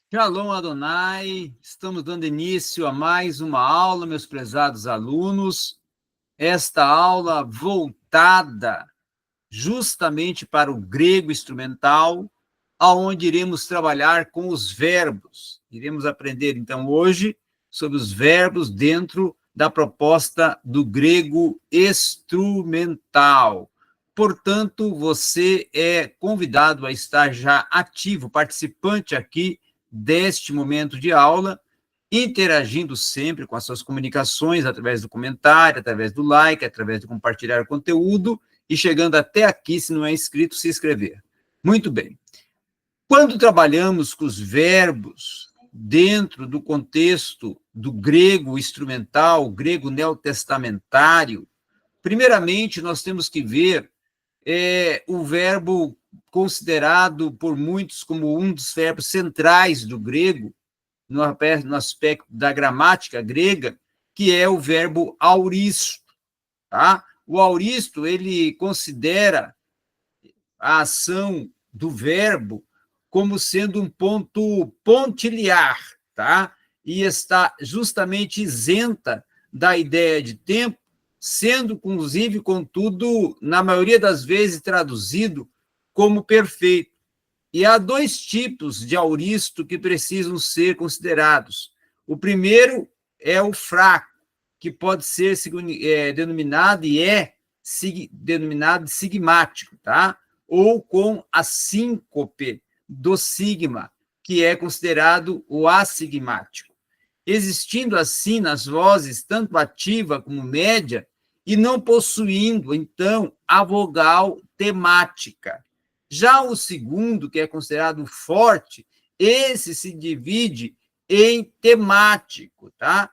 Shalom Adonai, estamos dando início a mais uma aula, meus prezados alunos. Esta aula voltada justamente para o grego instrumental, aonde iremos trabalhar com os verbos. Iremos aprender, então, hoje sobre os verbos dentro da proposta do grego instrumental. Portanto, você é convidado a estar já ativo, participante aqui deste momento de aula, interagindo sempre com as suas comunicações, através do comentário, através do like, através de compartilhar o conteúdo, e chegando até aqui, se não é inscrito, se inscrever. Muito bem. Quando trabalhamos com os verbos dentro do contexto do grego instrumental, grego neotestamentário, primeiramente nós temos que ver o verbo considerado por muitos como um dos verbos centrais do grego, no aspecto da gramática grega, que é o verbo auristo. Tá? O auristo, ele considera a ação do verbo como sendo um ponto pontilhar, tá? E está justamente isenta da ideia de tempo, sendo, inclusive, contudo, na maioria das vezes, traduzido como perfeito. E há dois tipos de auristo que precisam ser considerados. O primeiro é o fraco, que pode ser denominado e é denominado sigmático, tá? Ou com a síncope do sigma, que é considerado o assigmático. Existindo assim nas vozes tanto ativa como média, e não possuindo, então, a vogal temática. Já o segundo, que é considerado forte, esse se divide em temático, tá?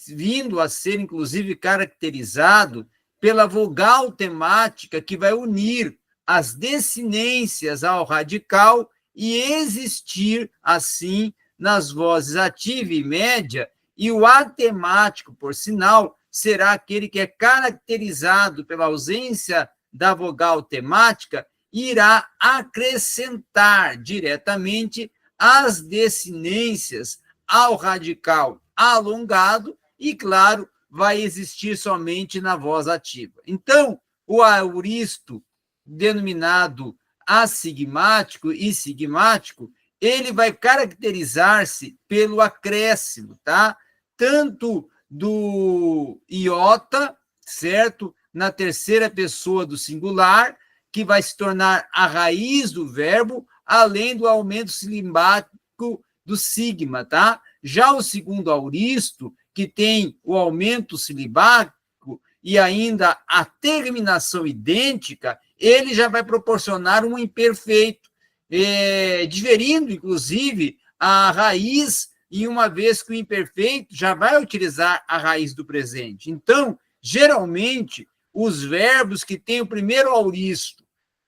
Vindo a ser, inclusive, caracterizado pela vogal temática que vai unir as desinências ao radical e existir, assim, nas vozes ativa e média, e o atemático, por sinal, será aquele que é caracterizado pela ausência da vogal temática e irá acrescentar diretamente as desinências ao radical alongado e, claro, vai existir somente na voz ativa. Então, o auristo, denominado assigmático e sigmático, ele vai caracterizar-se pelo acréscimo, tá? Tanto do iota, certo? Na terceira pessoa do singular, que vai se tornar a raiz do verbo, além do aumento silímbico do sigma, tá? Já o segundo auristo, que tem o aumento silímbico e ainda a terminação idêntica, ele já vai proporcionar um imperfeito, diferindo, inclusive, a raiz, e uma vez que o imperfeito já vai utilizar a raiz do presente. Então, geralmente, os verbos que têm o primeiro auristo,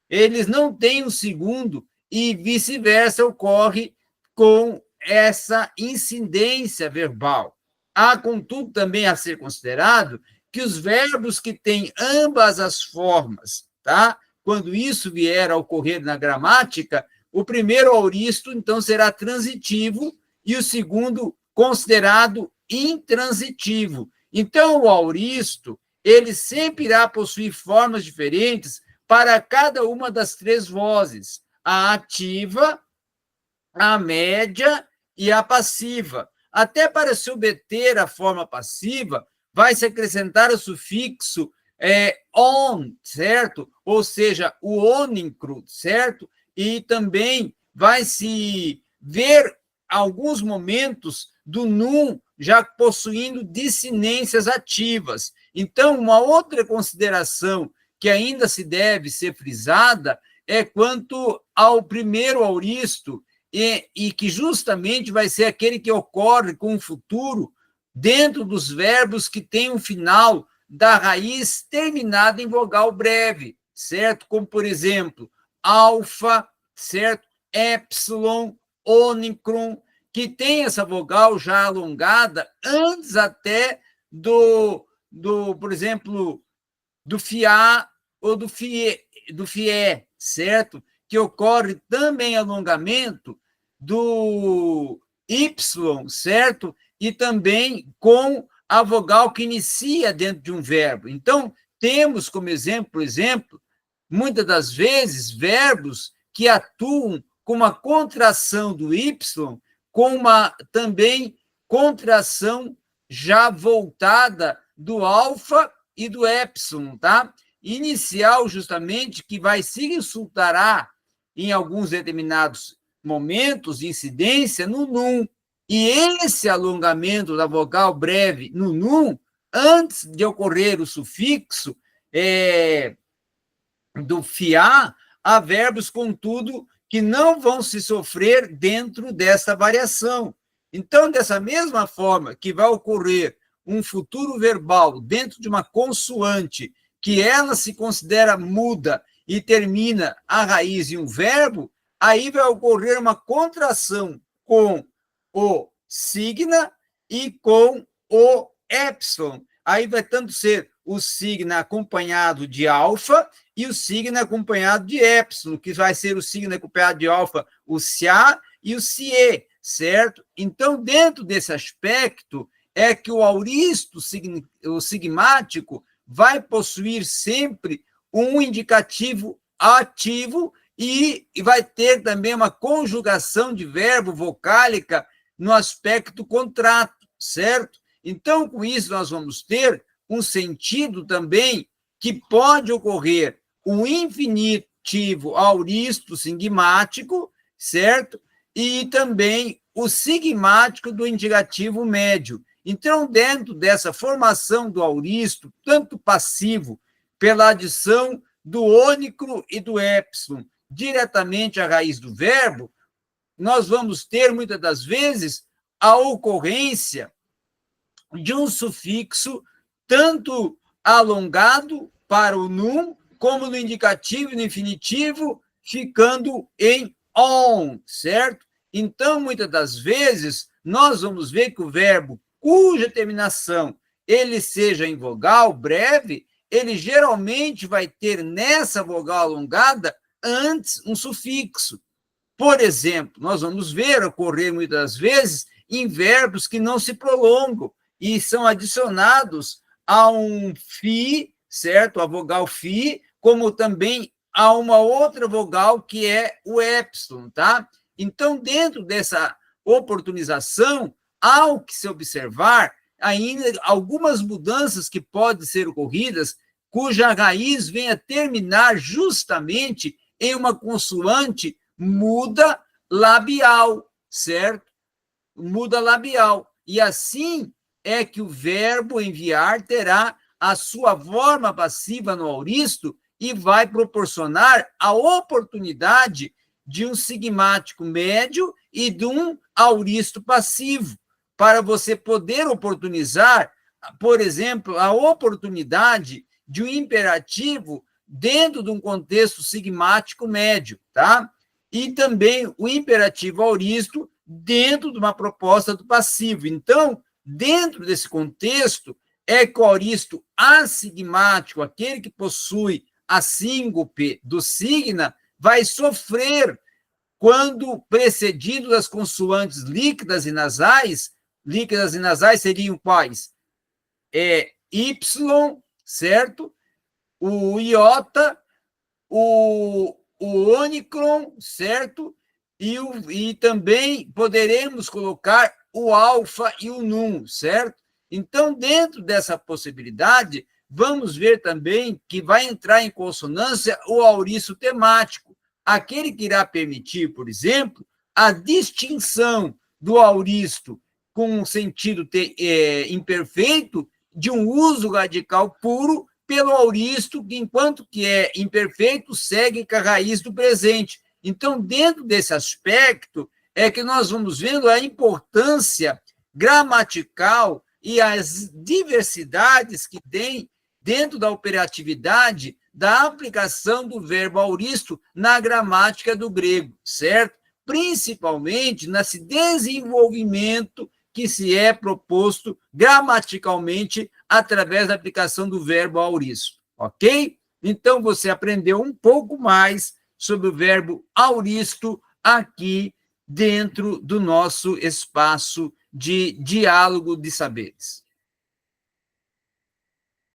eles não têm o segundo, e vice-versa ocorre com essa incidência verbal. Há, contudo, também a ser considerado que os verbos que têm ambas as formas, tá? Quando isso vier a ocorrer na gramática, o primeiro auristo, então, será transitivo e o segundo considerado intransitivo. Então, o auristo, ele sempre irá possuir formas diferentes para cada uma das três vozes, a ativa, a média e a passiva. Até para se obter a forma passiva, vai se acrescentar o sufixo on, certo? Ou seja, o ônincro, certo? E também vai se ver alguns momentos do num já possuindo dissinências ativas. Então, uma outra consideração que ainda se deve ser frisada é quanto ao primeiro auristo, e que justamente vai ser aquele que ocorre com o futuro dentro dos verbos que têm um final da raiz terminada em vogal breve, certo? Como, por exemplo, alfa, certo? Epsilon, ômicron, que tem essa vogal já alongada antes até por exemplo, do fiá ou do fié, certo? Que ocorre também alongamento do Y, certo? E também com a vogal que inicia dentro de um verbo. Então, temos como exemplo, por exemplo, muitas das vezes, verbos que atuam com uma contração do Y, com uma também contração já voltada do alfa e do epsilon, tá? Inicial, justamente, que vai se resultará em alguns determinados momentos de incidência no num. E esse alongamento da vogal breve no num, antes de ocorrer o sufixo do fiar, há verbos, contudo, que não vão se sofrer dentro dessa variação. Então, dessa mesma forma que vai ocorrer um futuro verbal dentro de uma consoante que ela se considera muda e termina a raiz em um verbo, aí vai ocorrer uma contração com o signa e com o epsilon. Aí vai tanto ser o signa acompanhado de alfa e o signo acompanhado de epsilon, que vai ser o signo acompanhado de alfa, o CA e o CE, certo? Então, dentro desse aspecto, é que o auristo, o sigmático, vai possuir sempre um indicativo ativo e vai ter também uma conjugação de verbo vocálica no aspecto contrato, certo? Então, com isso, nós vamos ter um sentido também que pode ocorrer um infinitivo auristo sigmático, certo? E também o sigmático do indicativo médio. Então, dentro dessa formação do auristo, tanto passivo, pela adição do ônicro e do épsilon diretamente à raiz do verbo, nós vamos ter, muitas das vezes, a ocorrência de um sufixo tanto alongado para o num, como no indicativo e no infinitivo, ficando em on, certo? Então, muitas das vezes, nós vamos ver que o verbo cuja terminação ele seja em vogal breve, ele geralmente vai ter nessa vogal alongada antes um sufixo. Por exemplo, nós vamos ver ocorrer muitas vezes em verbos que não se prolongam e são adicionados a um fi, certo? A vogal fi, como também a uma outra vogal que é o epsilon, tá? Então, dentro dessa oportunização, há o que se observar ainda algumas mudanças que podem ser ocorridas, cuja raiz venha a terminar justamente em uma consoante muda labial, certo? Muda labial. E assim é que o verbo enviar terá a sua forma passiva no auristo e vai proporcionar a oportunidade de um sigmático médio e de um auristo passivo, para você poder oportunizar, por exemplo, a oportunidade de um imperativo dentro de um contexto sigmático médio, tá? E também o imperativo auristo dentro de uma proposta do passivo. Então, dentro desse contexto, é que o auristo assigmático, aquele que possui a síncope do signa, vai sofrer quando precedido das consoantes líquidas e nasais seriam quais? Y, certo? O iota, o ônicron, certo? E também poderemos colocar o alfa e o num, certo? Então, dentro dessa possibilidade, vamos ver também que vai entrar em consonância o auristo temático, aquele que irá permitir, por exemplo, a distinção do auristo com um sentido imperfeito de um uso radical puro pelo auristo que, enquanto que é imperfeito, segue com a raiz do presente. Então, dentro desse aspecto, é que nós vamos vendo a importância gramatical e as diversidades que tem dentro da operatividade da aplicação do verbo auristo na gramática do grego, certo? Principalmente nesse desenvolvimento que se é proposto gramaticalmente através da aplicação do verbo auristo, ok? Então, você aprendeu um pouco mais sobre o verbo auristo aqui dentro do nosso espaço de diálogo de saberes.